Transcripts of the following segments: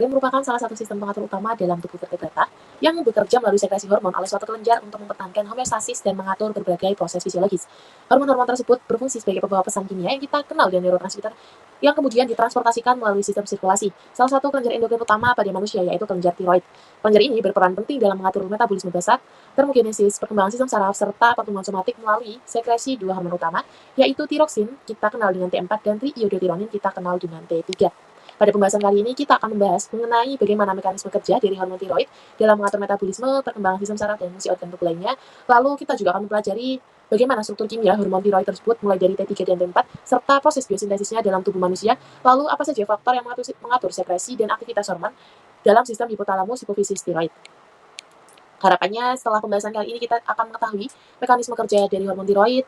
endokrin merupakan salah satu sistem pengatur utama dalam tubuh vertebrata yang bekerja melalui sekresi hormon oleh suatu kelenjar untuk mempertahankan homeostasis dan mengatur berbagai proses fisiologis. Hormon-hormon tersebut berfungsi sebagai pembawa pesan kimia yang kita kenal dengan neurotransmitter yang kemudian ditransportasikan melalui sistem sirkulasi. Salah satu kelenjar endokrin utama pada manusia yaitu kelenjar tiroid. Kelenjar ini berperan penting dalam mengatur metabolisme dasar, termogenesis, perkembangan sistem saraf, serta pertumbuhan somatik melalui sekresi dua hormon utama, yaitu tiroksin, kita kenal dengan T4, dan triiodotiranin, kita kenal dengan T3. Pada pembahasan kali ini, kita akan membahas mengenai bagaimana mekanisme kerja dari hormon tiroid dalam mengatur metabolisme, perkembangan sistem saraf, dan fungsi organ tubuh lainnya. Lalu kita juga akan mempelajari bagaimana struktur kimia hormon tiroid tersebut mulai dari T3 dan T4, serta proses biosintesisnya dalam tubuh manusia. Lalu apa saja faktor yang mengatur sekresi dan aktivitas hormon dalam sistem hipotalamus hipofisis tiroid. Harapannya setelah pembahasan kali ini kita akan mengetahui mekanisme kerja dari hormon tiroid,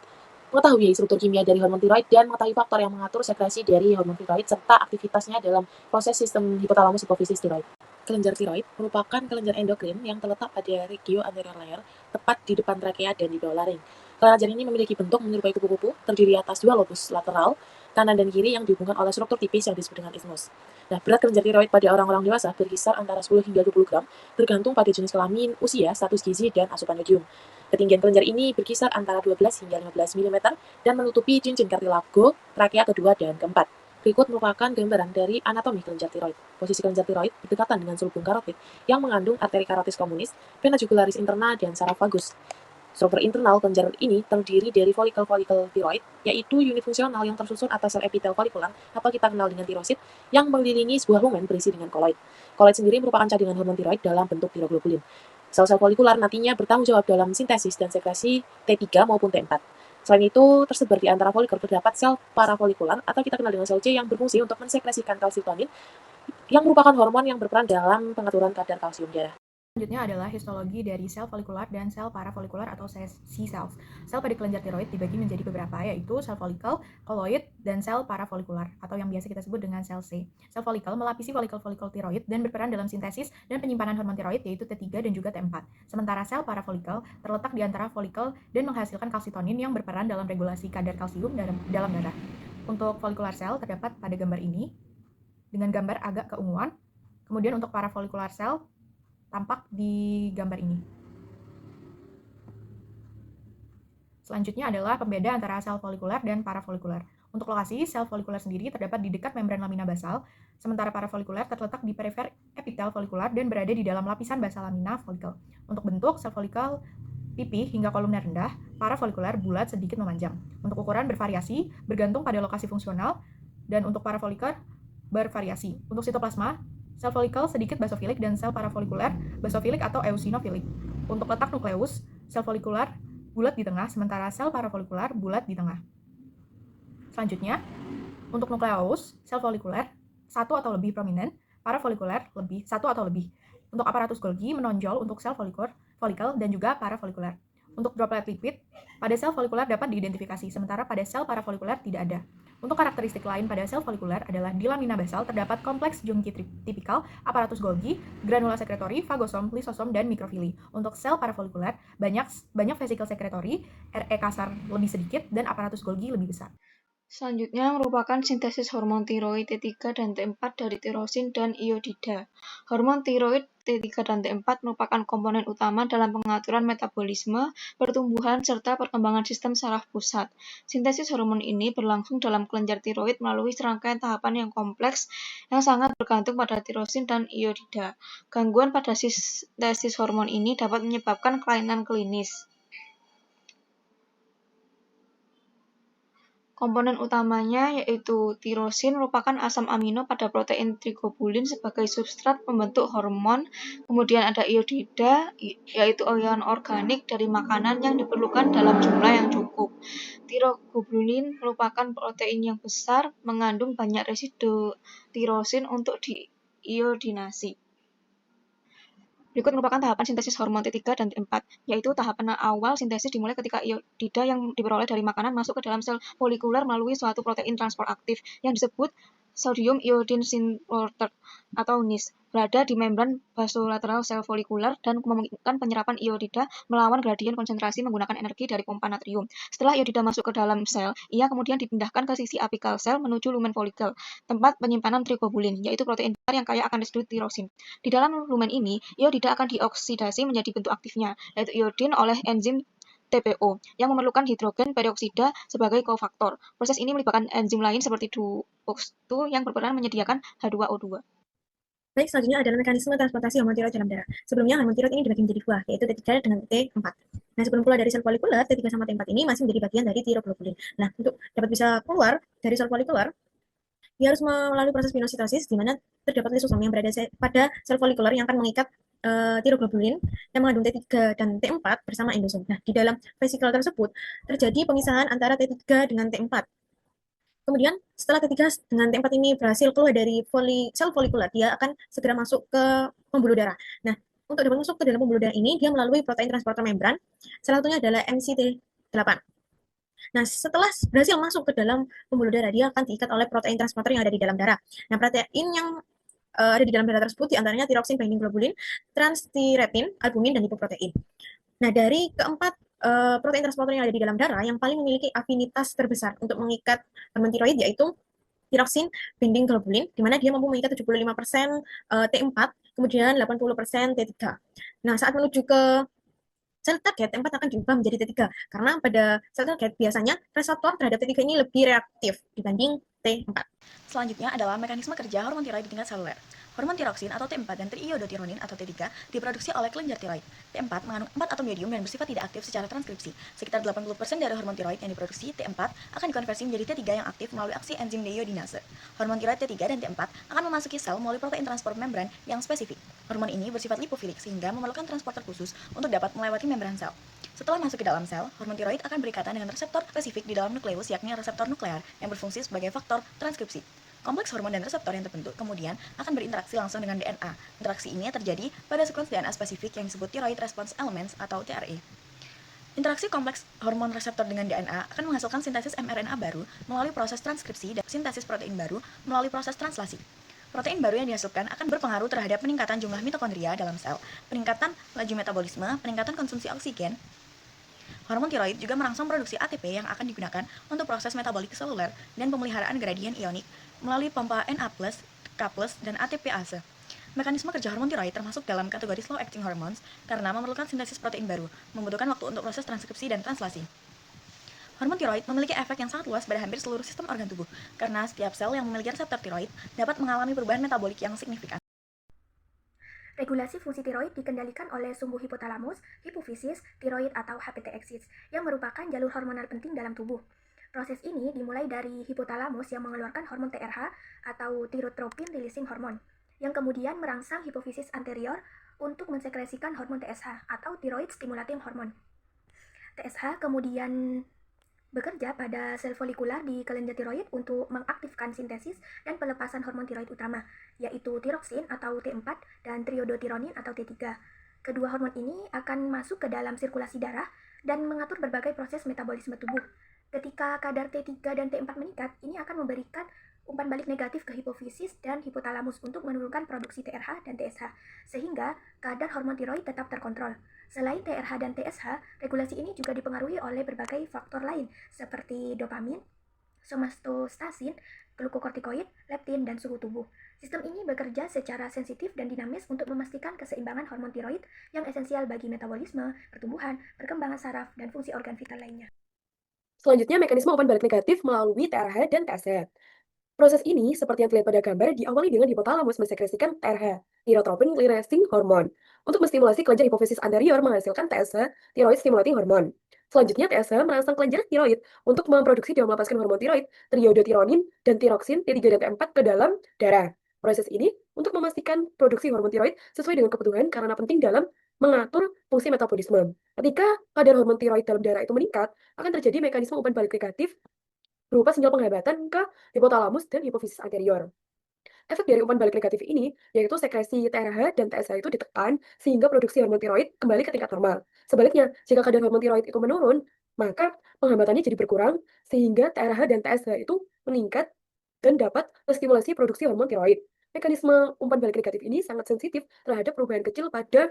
mengetahui struktur kimia dari hormon tiroid, dan mengetahui faktor yang mengatur sekresi dari hormon tiroid serta aktivitasnya dalam proses sistem hipotalamus hipofisis tiroid. Kelenjar tiroid merupakan kelenjar endokrin yang terletak pada regio anterior layer, tepat di depan trakea dan di bawah laring. Kelenjar ini memiliki bentuk menyerupai kupu-kupu, terdiri atas dua lobus lateral, kanan dan kiri, yang dihubungkan oleh struktur tipis yang disebut dengan isthmus. Nah, berat kelenjar tiroid pada orang-orang dewasa berkisar antara 10 hingga 20 gram, tergantung pada jenis kelamin, usia, status gizi, dan asupan yodium. Ketinggian kelenjar ini berkisar antara 12 hingga 15 mm dan menutupi cincin kartilago, trakea kedua dan keempat. Berikut merupakan gambaran dari anatomi kelenjar tiroid. Posisi kelenjar tiroid berdekatan dengan sulbung karotid yang mengandung arteri karotis komunis, vena jugularis interna, dan saraf vagus. Struktur internal kelenjar ini terdiri dari folikel-folikel tiroid, yaitu unit fungsional yang tersusun atas sel epitel folikular atau kita kenal dengan tirosit, yang mengelilingi sebuah lumen berisi dengan koloid. Koloid sendiri merupakan cadangan hormon tiroid dalam bentuk tiroglobulin. Sel-sel folikular nantinya bertanggung jawab dalam sintesis dan sekresi T3 maupun T4. Selain itu, tersebar di antara folikel terdapat sel parafolikular atau kita kenal dengan sel C yang berfungsi untuk mensekresikan kalsitonin, yang merupakan hormon yang berperan dalam pengaturan kadar kalsium darah. Selanjutnya adalah histologi dari sel folikular dan sel parafolikular atau C-cells. Sel pada kelenjar tiroid dibagi menjadi beberapa, yaitu sel folikel, koloid, dan sel parafolikular atau yang biasa kita sebut dengan sel C. Sel folikel melapisi folikel-folikel tiroid dan berperan dalam sintesis dan penyimpanan hormon tiroid, yaitu T3 dan juga T4. Sementara sel parafolikel terletak di antara folikel dan menghasilkan kalsitonin yang berperan dalam regulasi kadar kalsium dalam darah. Untuk folikular sel terdapat pada gambar ini dengan gambar agak keunguan. Kemudian untuk parafolikular sel tampak di gambar ini. Selanjutnya adalah pembeda antara sel folikular dan parafolikular. Untuk lokasi, sel folikular sendiri terdapat di dekat membran lamina basal, sementara parafolikular terletak di perifer epitel folikular dan berada di dalam lapisan basal lamina folikel. Untuk bentuk, sel folikel pipih hingga kolumner rendah, parafolikular bulat sedikit memanjang. Untuk ukuran bervariasi, bergantung pada lokasi fungsional, dan untuk parafolikular bervariasi. Untuk sitoplasma, sel folikel sedikit basofilik dan sel parafolikular basofilik atau eosinofilik. Untuk letak nukleus, sel folikular bulat di tengah, sementara sel parafolikular bulat di tengah. Selanjutnya, untuk nukleus, sel folikuler satu atau lebih prominent, parafolikuler satu atau lebih. Untuk aparatus Golgi menonjol untuk sel folikel dan juga parafolikuler. Untuk droplet lipid, pada sel folikuler dapat diidentifikasi, sementara pada sel parafolikuler tidak ada. Untuk karakteristik lain pada sel folikuler adalah di lamina basal terdapat kompleks Jungki tipikal, aparatus Golgi, granula sekretori, fagosom, lisosom, dan mikrofili. Untuk sel parafolikuler, banyak vesikel sekretori, RE kasar lebih sedikit, dan aparatus Golgi lebih besar. Selanjutnya merupakan sintesis hormon tiroid T3 dan T4 dari tirosin dan iodida. Hormon tiroid T3 dan T4 merupakan komponen utama dalam pengaturan metabolisme, pertumbuhan, serta perkembangan sistem saraf pusat. Sintesis hormon ini berlangsung dalam kelenjar tiroid melalui serangkaian tahapan yang kompleks yang sangat bergantung pada tirosin dan iodida. Gangguan pada sintesis hormon ini dapat menyebabkan kelainan klinis. Komponen utamanya yaitu tirosin merupakan asam amino pada protein triglobulin sebagai substrat pembentuk hormon. Kemudian ada iodida, yaitu ion organik dari makanan yang diperlukan dalam jumlah yang cukup. Tiroglobulin merupakan protein yang besar, mengandung banyak residu tirosin untuk diiodinasi. Berikut merupakan tahapan sintesis hormon T3 dan T4, yaitu tahapan awal sintesis dimulai ketika iodida yang diperoleh dari makanan masuk ke dalam sel folikular melalui suatu protein transport aktif yang disebut sodium iodine synresorter atau NIS berada di membran basolateral sel folikuler dan memungkinkan penyerapan iodida melawan gradien konsentrasi menggunakan energi dari pompa natrium. Setelah iodida masuk ke dalam sel, ia kemudian dipindahkan ke sisi apikal sel menuju lumen folikel, tempat penyimpanan triglobulin, yaitu protein besar yang kaya akan residu tirosin. Di dalam lumen ini, iodida akan dioksidasi menjadi bentuk aktifnya, yaitu iodin oleh enzim TPO, yang memerlukan hidrogen peroksida sebagai kofaktor. Proses ini melibatkan enzim lain seperti duoxtu yang berperan menyediakan H2O2. Baik, selanjutnya adalah mekanisme transportasi hormon tiroid dalam darah. Sebelumnya, hormon tiroid ini dibagi menjadi dua, yaitu T3 dengan T4. Nah, sebelum keluar dari sel folikuler, T3 sama T4 ini masih menjadi bagian dari tiroglobulin. Nah, untuk dapat bisa keluar dari sel folikuler, dia harus melalui proses pinositosis, di mana terdapat lisosom yang berada pada sel folikuler yang akan mengikat tiroglobulin yang mengandung T3 dan T4 bersama endosom. Nah, di dalam vesikel tersebut terjadi pemisahan antara T3 dengan T4. Kemudian setelah T3 dengan T4 ini berhasil keluar dari sel folikuler, dia akan segera masuk ke pembuluh darah. Nah, untuk dapat masuk ke dalam pembuluh darah ini, dia melalui protein transporter membran, salah satunya adalah MCT8. Nah, setelah berhasil masuk ke dalam pembuluh darah, dia akan diikat oleh protein transporter yang ada di dalam darah. Nah, protein yang ada di dalam darah tersebut diantaranya tiroksin binding globulin, transthyretin, albumin, dan lipoprotein. Nah, dari keempat protein transporter yang ada di dalam darah, yang paling memiliki afinitas terbesar untuk mengikat hormon tiroid yaitu tiroksin binding globulin, di mana dia mampu mengikat 75% T4, kemudian 80% T3. Nah, saat menuju ke sel target, T4 akan diubah menjadi T3, karena pada sel target biasanya reseptor terhadap T3 ini lebih reaktif dibanding T4. Selanjutnya adalah mekanisme kerja hormon tiroid di tingkat seluler. Hormon tiroksin atau T4 dan triiodotironin atau T3 diproduksi oleh kelenjar tiroid. T4 mengandung 4 atom yodium dan bersifat tidak aktif secara transkripsi. Sekitar 80% dari hormon tiroid yang diproduksi T4 akan dikonversi menjadi T3 yang aktif melalui aksi enzim deiodinase. Hormon tiroid T3 dan T4 akan memasuki sel melalui protein transport membran yang spesifik. Hormon ini bersifat lipofilik sehingga memerlukan transporter khusus untuk dapat melewati membran sel. Setelah masuk ke dalam sel, hormon tiroid akan berikatan dengan reseptor spesifik di dalam nukleus, yakni reseptor nuklear yang berfungsi sebagai faktor transkripsi. Kompleks hormon dan reseptor yang terbentuk kemudian akan berinteraksi langsung dengan DNA. Interaksi ini terjadi pada sekuens DNA spesifik yang disebut thyroid response elements atau TRE. Interaksi kompleks hormon reseptor dengan DNA akan menghasilkan sintesis mRNA baru melalui proses transkripsi dan sintesis protein baru melalui proses translasi. Protein baru yang dihasilkan akan berpengaruh terhadap peningkatan jumlah mitokondria dalam sel, peningkatan laju metabolisme, peningkatan konsumsi oksigen. Hormon tiroid juga merangsang produksi ATP yang akan digunakan untuk proses metabolik seluler dan pemeliharaan gradien ionik melalui pompa Na+, K+, dan ATPase. Mekanisme kerja hormon tiroid termasuk dalam kategori slow acting hormones karena memerlukan sintesis protein baru, membutuhkan waktu untuk proses transkripsi dan translasi. Hormon tiroid memiliki efek yang sangat luas pada hampir seluruh sistem organ tubuh, karena setiap sel yang memiliki reseptor tiroid dapat mengalami perubahan metabolik yang signifikan. Regulasi fungsi tiroid dikendalikan oleh sumbu hipotalamus, hipofisis, tiroid atau HPT axis, yang merupakan jalur hormonal penting dalam tubuh. Proses ini dimulai dari hipotalamus yang mengeluarkan hormon TRH atau thyrotropin releasing hormone, yang kemudian merangsang hipofisis anterior untuk mensekresikan hormon TSH atau thyroid stimulating hormone. TSH kemudian bekerja pada sel folikular di kelenjar tiroid untuk mengaktifkan sintesis dan pelepasan hormon tiroid utama, yaitu tiroksin atau T4 dan triodotironin atau T3. Kedua hormon ini akan masuk ke dalam sirkulasi darah dan mengatur berbagai proses metabolisme tubuh. Ketika kadar T3 dan T4 meningkat, ini akan memberikan umpan balik negatif ke hipofisis dan hipotalamus untuk menurunkan produksi TRH dan TSH, sehingga kadar hormon tiroid tetap terkontrol. Selain TRH dan TSH, regulasi ini juga dipengaruhi oleh berbagai faktor lain seperti dopamin, somatostatin, glukokortikoid, leptin, dan suhu tubuh. Sistem ini bekerja secara sensitif dan dinamis untuk memastikan keseimbangan hormon tiroid yang esensial bagi metabolisme, pertumbuhan, perkembangan saraf, dan fungsi organ vital lainnya. Selanjutnya, mekanisme umpan balik negatif melalui TRH dan TSH. Proses ini, seperti yang terlihat pada gambar, diawali dengan hipotalamus mensekresikan TRH, thyrotropin releasing hormone, untuk menstimulasi kelenjar hipofisis anterior menghasilkan TSH, thyroid stimulating hormone. Selanjutnya, TSH merangsang kelenjar tiroid untuk memproduksi dan melepaskan hormon tiroid, triodotironin, dan tiroksin T3 dan T4 ke dalam darah. Proses ini untuk memastikan produksi hormon tiroid sesuai dengan kebutuhan karena penting dalam mengatur fungsi metabolisme. Ketika kadar hormon tiroid dalam darah itu meningkat, akan terjadi mekanisme umpan balik negatif berupa sinyal penghambatan ke hipotalamus dan hipofisis anterior. Efek dari umpan balik negatif ini yaitu sekresi TRH dan TSH itu ditekan sehingga produksi hormon tiroid kembali ke tingkat normal. Sebaliknya, jika kadar hormon tiroid itu menurun, maka penghambatannya jadi berkurang sehingga TRH dan TSH itu meningkat dan dapat menstimulasi produksi hormon tiroid. Mekanisme umpan balik negatif ini sangat sensitif terhadap perubahan kecil pada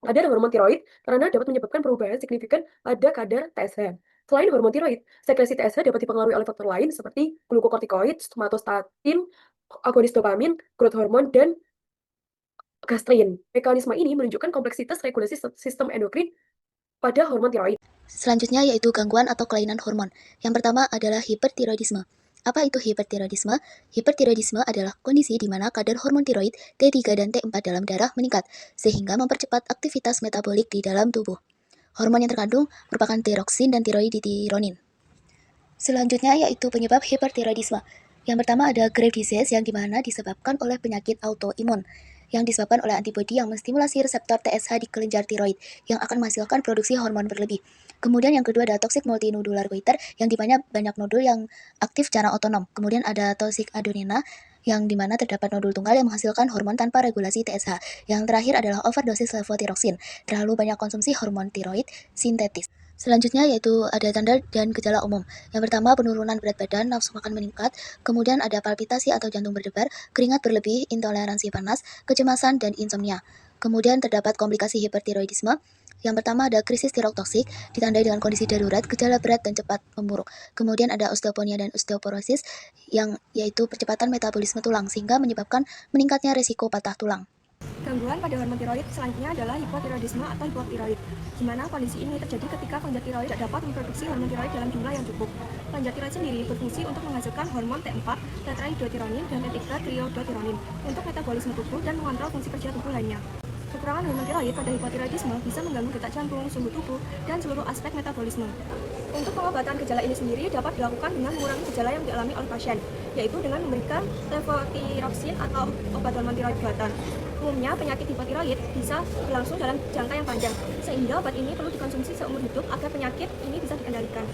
kadar hormon tiroid karena dapat menyebabkan perubahan signifikan pada kadar TSH. Selain hormon tiroid, sekresi TSH dapat dipengaruhi oleh faktor lain seperti glukokortikoid, somatostatin, agonis dopamin, growth hormone, dan gastrin. Mekanisme ini menunjukkan kompleksitas regulasi sistem endokrin pada hormon tiroid. Selanjutnya yaitu gangguan atau kelainan hormon. Yang pertama adalah hipertiroidisme. Apa itu hipertiroidisme? Hipertiroidisme adalah kondisi di mana kadar hormon tiroid T3 dan T4 dalam darah meningkat, sehingga mempercepat aktivitas metabolik di dalam tubuh. Hormon yang terkandung merupakan tiroksin dan tiroiditironin. Selanjutnya yaitu penyebab hipertiroidisme. Yang pertama ada Graves' disease yang dimana disebabkan oleh penyakit autoimun yang disebabkan oleh antibodi yang menstimulasi reseptor TSH di kelenjar tiroid yang akan menghasilkan produksi hormon berlebih. Kemudian yang kedua ada toxic multinodular goiter yang dimana banyak nodul yang aktif secara otonom. Kemudian ada toxic adrenina yang dimana terdapat nodul tunggal yang menghasilkan hormon tanpa regulasi TSH. Yang terakhir adalah overdosis levothyroxine, terlalu banyak konsumsi hormon tiroid sintetis. Selanjutnya yaitu ada tanda dan gejala umum. Yang pertama penurunan berat badan, nafsu makan meningkat, kemudian ada palpitasi atau jantung berdebar, keringat berlebih, intoleransi panas, kecemasan, dan insomnia. Kemudian terdapat komplikasi hipertiroidisme. Yang pertama ada krisis tiroid toksik, ditandai dengan kondisi darurat, gejala berat dan cepat memburuk. Kemudian ada osteoponia dan osteoporosis, yang yaitu percepatan metabolisme tulang, sehingga menyebabkan meningkatnya resiko patah tulang. Gangguan pada hormon tiroid selanjutnya adalah hipotiroidisme atau hipotiroid, di mana kondisi ini terjadi ketika kelenjar tiroid tidak dapat memproduksi hormon tiroid dalam jumlah yang cukup. Kelenjar tiroid sendiri berfungsi untuk menghasilkan hormon T4, tetrahidrotironin, dan T3 triodotironin untuk metabolisme tubuh dan mengontrol fungsi kerja tubuh lainnya. Kekurangan hormon tiroid pada hipotiroidisme bisa mengganggu detak jantung, suhu tubuh, dan seluruh aspek metabolisme. Untuk pengobatan gejala ini sendiri dapat dilakukan dengan mengurangi gejala yang dialami oleh pasien, yaitu dengan memberikan levothyroxine atau obat hormon tiroid buatan. Umumnya penyakit hipotiroid bisa berlangsung dalam jangka yang panjang, sehingga obat ini perlu dikonsumsi seumur hidup agar penyakit ini bisa dikendalikan.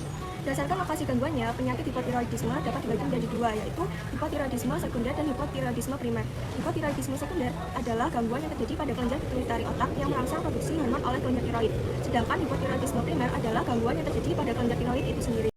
Berdasarkan lokasi gangguannya, penyakit hipotiroidisme dapat dibagi menjadi dua, yaitu hipotiroidisme sekunder dan hipotiroidisme primer. Hipotiroidisme sekunder adalah gangguan yang terjadi pada kelenjar pituitari otak yang merangsang produksi hormon oleh kelenjar tiroid. Sedangkan hipotiroidisme primer adalah gangguan yang terjadi pada kelenjar tiroid itu sendiri.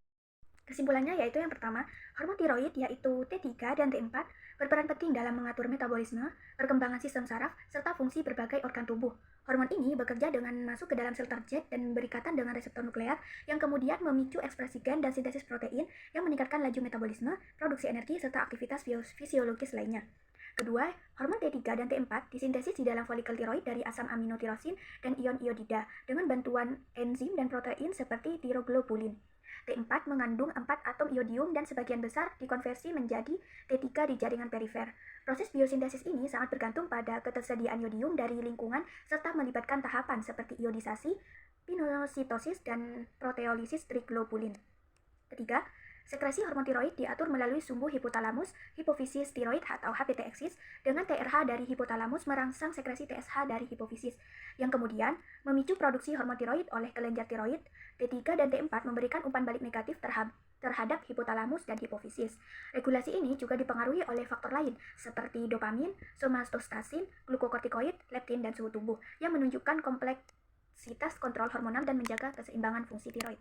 Kesimpulannya yaitu yang pertama, hormon tiroid yaitu T3 dan T4 berperan penting dalam mengatur metabolisme, perkembangan sistem saraf, serta fungsi berbagai organ tubuh. Hormon ini bekerja dengan masuk ke dalam sel target dan berikatan dengan reseptor nuklear yang kemudian memicu ekspresi gen dan sintesis protein yang meningkatkan laju metabolisme, produksi energi, serta aktivitas fisiologis lainnya. Kedua, hormon T3 dan T4 disintesis di dalam folikel tiroid dari asam amino tirosin dan ion iodida dengan bantuan enzim dan protein seperti tiroglobulin. T4 mengandung 4 atom iodium dan sebagian besar dikonversi menjadi T3 di jaringan perifer. Proses biosintesis ini sangat bergantung pada ketersediaan iodium dari lingkungan serta melibatkan tahapan seperti iodisasi, pinositosis, dan proteolisis triglobulin. Ketiga, sekresi hormon tiroid diatur melalui sumbu hipotalamus, hipofisis tiroid atau HPT axis dengan TRH dari hipotalamus merangsang sekresi TSH dari hipofisis yang kemudian memicu produksi hormon tiroid oleh kelenjar tiroid. T3 dan T4 memberikan umpan balik negatif terhadap hipotalamus dan hipofisis. Regulasi ini juga dipengaruhi oleh faktor lain seperti dopamin, somatostatin, glukokortikoid, leptin, dan suhu tubuh yang menunjukkan kompleksitas kontrol hormonal dan menjaga keseimbangan fungsi tiroid.